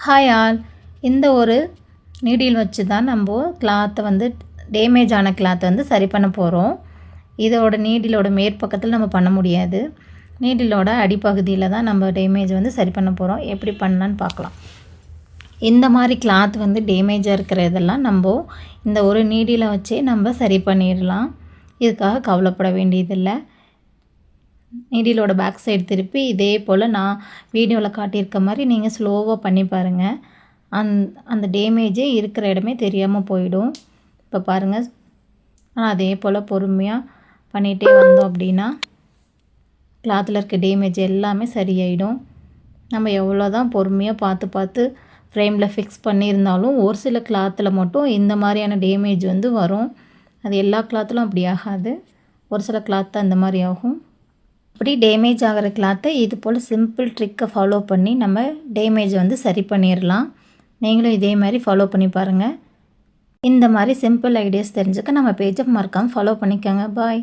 Hi all. இந்த ஒரு needle வச்சு தான் நம்ம கிளாத்தை வந்து டேமேஜ் ஆன கிளாத்தை வந்து சரி பண்ண போகிறோம். இதோட நீடிலோட மேற்பக்கத்தில் நம்ம பண்ண முடியாது. நீடிலோட அடிப்பகுதியில் தான் நம்ம டேமேஜ் வந்து சரி பண்ண போகிறோம். எப்படி பண்ணலான்னு பார்க்கலாம். இந்த மாதிரி கிளாத் வந்து டேமேஜாக இருக்கிற இதெல்லாம் நம்ம இந்த ஒரு நீடியில் வச்சே நம்ம சரி பண்ணிடலாம். இதுக்காக கவலைப்பட வேண்டியதில்லை. நீடிலோட பேக் சைடு திருப்பி இதே போல் நான் வீடியோவில் காட்டியிருக்க மாதிரி நீங்கள் ஸ்லோவாக பண்ணி பாருங்கள். அந்த டேமேஜே இருக்கிற இடமே தெரியாமல் போயிடும். இப்போ பாருங்கள், ஆனால் அதே போல் பொறுமையாக பண்ணிகிட்டே வந்தோம் அப்படின்னா கிளாத்தில் இருக்க டேமேஜ் எல்லாமே சரியாயிடும். நம்ம எவ்வளோ தான் பொறுமையாக பார்த்து ஃப்ரேமில் ஃபிக்ஸ் பண்ணியிருந்தாலும் ஒரு சில கிளாத்தில் மட்டும் இந்த மாதிரியான டேமேஜ் வந்து வரும். அது எல்லா கிளாத்திலும் அப்படி ஆகாது. ஒரு சில கிளாத் தான் இந்த மாதிரி ஆகும். அப்படி டேமேஜ் ஆகிற கிளாத்தை இது போல் சிம்பிள் ட்ரிக்கை ஃபாலோ பண்ணி நம்ம டேமேஜை வந்து சரி பண்ணிடலாம். நீங்களும் இதே மாதிரி ஃபாலோ பண்ணி பாருங்கள். இந்த மாதிரி சிம்பிள் ஐடியாஸ் தெரிஞ்சுக்க நம்ம பேஜை மறக்காமல் ஃபாலோ பண்ணிக்கோங்க. பாய்.